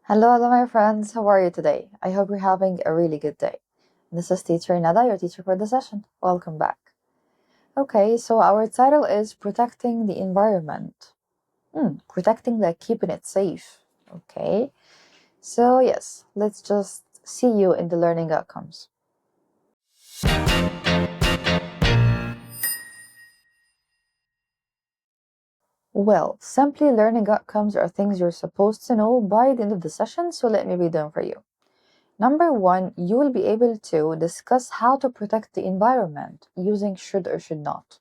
Hello, my friends. How are you today? I hope you're having a really good day. This is Teacher Nada, your teacher for the session. Welcome back. Okay, so our title is Protecting the Environment. Protecting, like keeping it safe. Okay, so yes, let's just see you in the learning outcomes. Well, simply learning outcomes are things you're supposed to know by the end of the session, so let me read them for you. Number one, you will be able to discuss how to protect the environment using should or should not.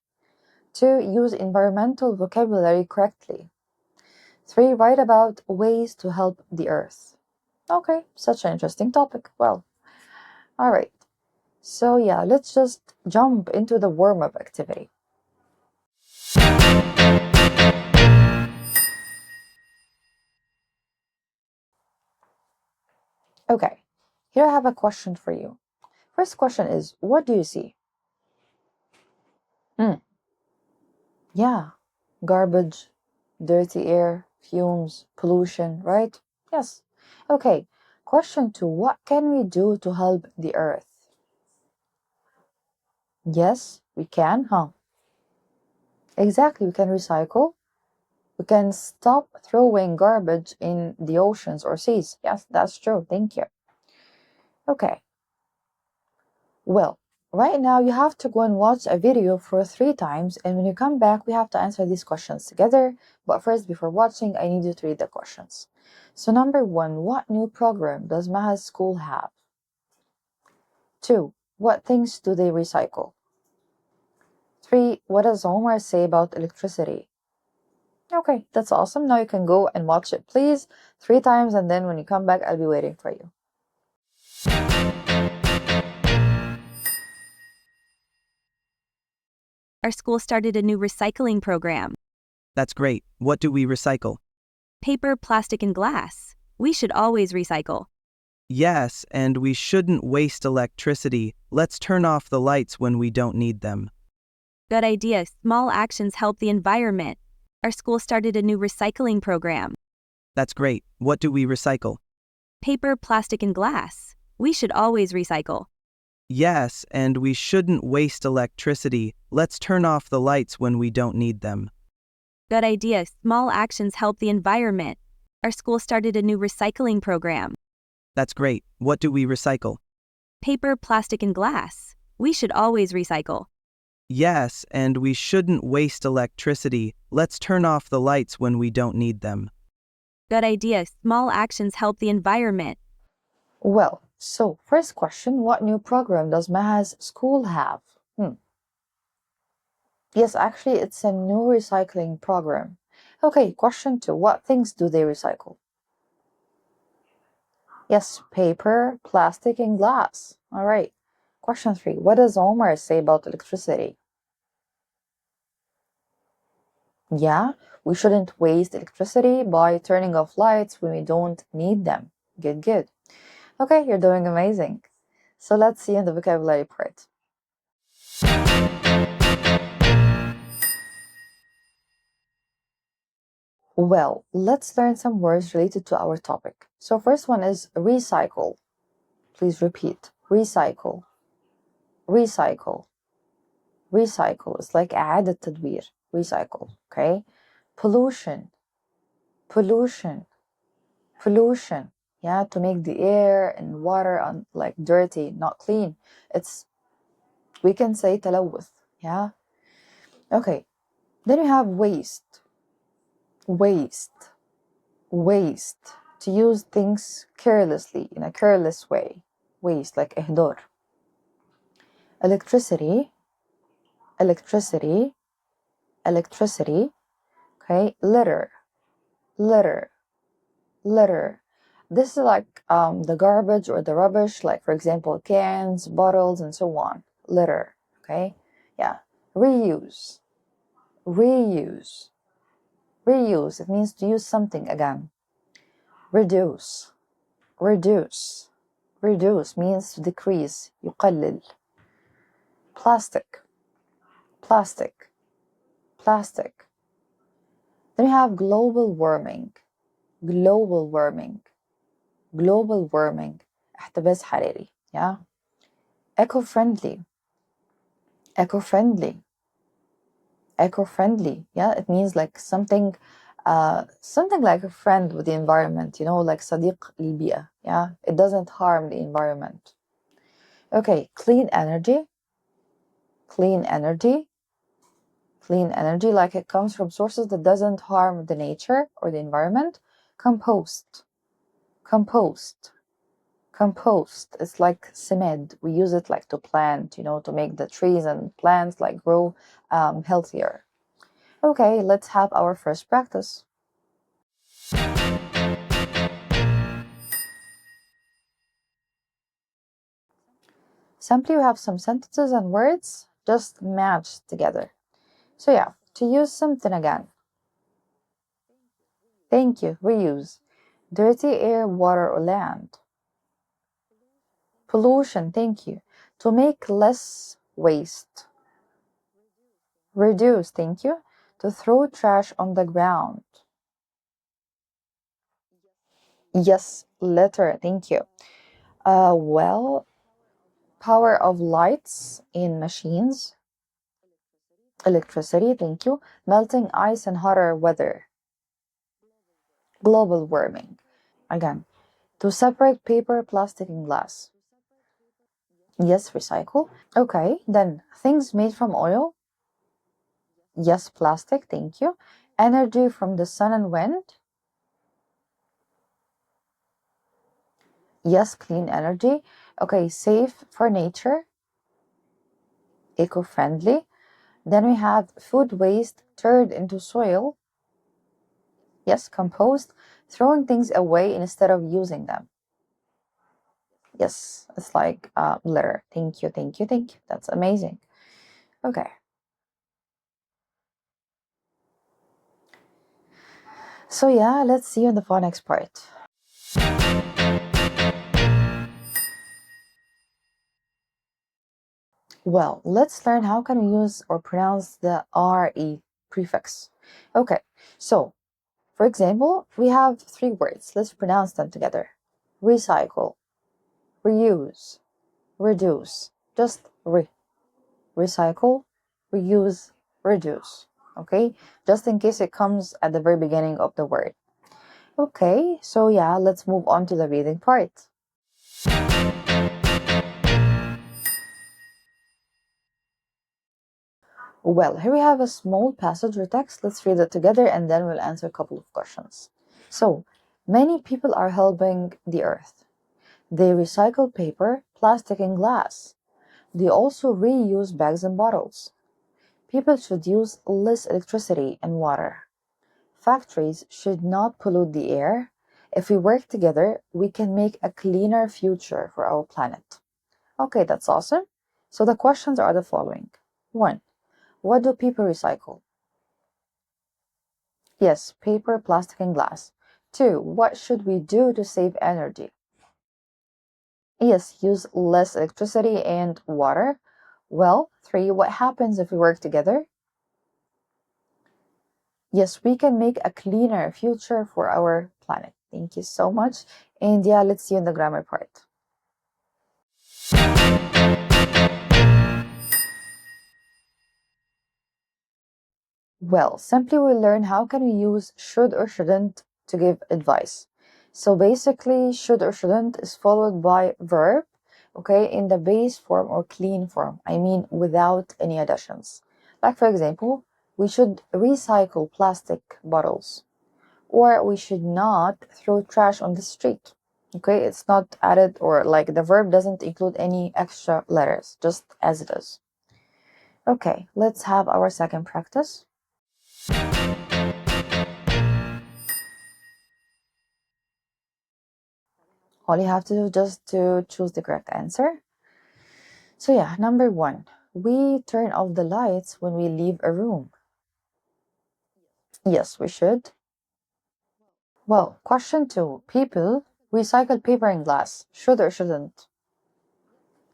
2. Use environmental vocabulary correctly. 3. Write about ways to help the earth. Okay, such an interesting topic. Well, alright. So yeah, let's just jump into the warm-up activity. Okay, here I have a question for you. First question is, what do you see? Yeah, garbage, dirty air, fumes, pollution, right? Yes. Okay, question 2, what can we do to help the earth? Yes, we can, huh? Exactly, we can recycle. We can stop throwing garbage in the oceans or seas. Yes, that's true. Thank you. Okay. Well, right now you have to go and watch a video for 3 times, and when you come back, we have to answer these questions together. But first, before watching, I need you to read the questions. So number 1, what new program does Maha's school have? 2, what things do they recycle? 3, what does Omar say about electricity? Okay, that's awesome. Now you can go and watch it, please, 3 times, and then when you come back, I'll be waiting for you. Our school started a new recycling program. That's great. What do we recycle? Paper, plastic, and glass. We should always recycle. Yes, and we shouldn't waste electricity. Let's turn off the lights when we don't need them. Good idea. Small actions help the environment. Our school started a new recycling program. That's great. What do we recycle? Paper, plastic, and glass. We should always recycle. Yes, and we shouldn't waste electricity. Let's turn off the lights when we don't need them. Good idea. Small actions help the environment. Our school started a new recycling program. That's great. What do we recycle? Paper, plastic, and glass. We should always recycle. Yes, and we shouldn't waste electricity. Let's turn off the lights when we don't need them. Good idea. Small actions help the environment. Well, so first question, what new program does Maha's school have? Yes, actually, it's a new recycling program. Okay, question 2, what things do they recycle? Yes, paper, plastic, and glass. All right. Question 3, what does Omar say about electricity? Yeah, we shouldn't waste electricity by turning off lights when we don't need them. Good, good. Okay, you're doing amazing. So let's see in the vocabulary part. Well, let's learn some words related to our topic. So first one is recycle. Please repeat. Recycle. Recycle. Recycle. It's like إعادة تدوير. Recycle. Okay. Pollution. Pollution. Pollution. Yeah, to make the air and water like dirty, not clean. We can say تلوث. Yeah. Okay. Then you have waste. Waste. Waste. To use things carelessly, in a careless way. Waste, like إهدار. Electricity. Electricity. Electricity. Okay. Litter. Litter. Litter. This is like the garbage or the rubbish, like for example, cans, bottles, and so on. Litter. Okay. Yeah. Reuse. Reuse. Reuse. It means to use something again. Reduce. Reduce. Reduce means to decrease. يقلل. Plastic. Plastic. Plastic. Then you have global warming. Global warming. global warming احتباس حراري. Yeah. Eco-friendly. Eco-friendly. Eco-friendly. Yeah, it means like something like a friend with the environment, like صديق للبيئة. Yeah, it doesn't harm the environment. Okay, clean energy. Clean energy. Clean energy, like it comes from sources that doesn't harm the nature or the environment. Compost. Compost. Compost. It's like cement. We use it like to plant, to make the trees and plants like grow healthier. Okay, let's have our first practice. Simply we have some sentences and words just matched together. So yeah, to use something again. Thank you, reuse. Dirty air, water, or land. Pollution, thank you. To make less waste. Reduce, thank you. To throw trash on the ground. Yes, litter, thank you. Well, power of lights in machines. Electricity, thank you. Melting ice and hotter weather. Global warming. Again, to separate paper, plastic, and glass. Yes, recycle. Okay, then things made from oil. Yes, plastic, thank you. Energy from the sun and wind. Yes, clean energy. Okay, safe for nature. Eco-friendly. Then we have food waste turned into soil. Yes, compost. Throwing things away instead of using them. Yes, it's like litter. Thank you, thank you, thank you. That's amazing. Okay. So yeah, let's see on the phonics part. Well, let's learn how can we use or pronounce the RE prefix. Okay, so for example, we have 3 words. Let's pronounce them together. Recycle, reuse, reduce. Just recycle, reuse, reduce. Okay, just in case it comes at the very beginning of the word. Okay, so yeah, let's move on to the reading part. Well, here we have a small passage or text. Let's read it together and then we'll answer a couple of questions. So, many people are helping the earth. They recycle paper, plastic, and glass. They also reuse bags and bottles. People should use less electricity and water. Factories should not pollute the air. If we work together, we can make a cleaner future for our planet. Okay, that's awesome. So the questions are the following. 1. What do people recycle? Yes, paper, plastic, and glass. 2. What should we do to save energy? Yes, use less electricity and water. Well, 3. What happens if we work together? Yes, we can make a cleaner future for our planet. Thank you so much. And yeah, let's see in the grammar part. Well, simply we learn how can we use should or shouldn't to give advice. So basically, should or shouldn't is followed by verb, okay, in the base form or clean form. I mean, without any additions. Like for example, we should recycle plastic bottles, or we should not throw trash on the street. Okay, it's not added or like the verb doesn't include any extra letters, just as it is. Okay, let's have our second practice. All you have to do just to choose the correct answer. So yeah, number 1, we turn off the lights when we leave a room. Yes, we should. Well, question 2, people recycle paper and glass. Should or shouldn't?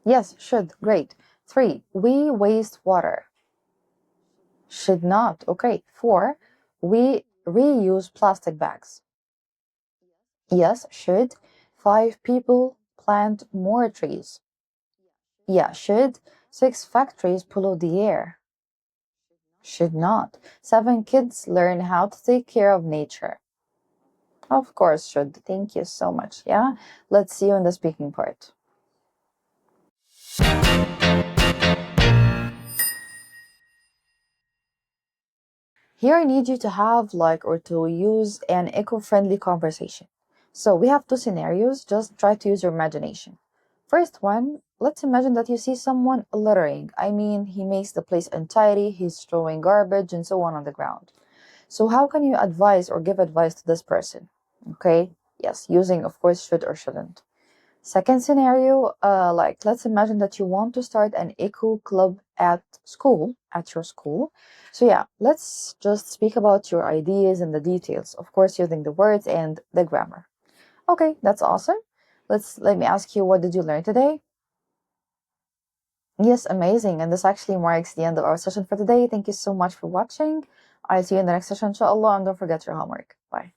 Yes, should. Great. 3, we waste water. Should not. Okay. 4, we reuse plastic bags. Yes, should. 5 people plant more trees. Yeah, should. 6 factories pollute the air. Should not. 7 kids learn how to take care of nature. Of course, should. Thank you so much. Yeah, let's see you in the speaking part. Here I need you to have or to use an eco-friendly conversation. So we have 2 scenarios, just try to use your imagination. First one, let's imagine that you see someone littering. I mean, he makes the place untidy, he's throwing garbage and so on the ground. So how can you advise or give advice to this person? Okay, yes, using of course should or shouldn't. Second scenario, let's imagine that you want to start an eco club at your school. So yeah, let's just speak about your ideas and the details, of course using the words and the grammar. Okay, that's awesome. Let me ask you, what did you learn today? Yes, amazing. And this actually marks the end of our session for today. Thank you so much for watching. I'll see you in the next session, inshallah, and don't forget your homework. Bye.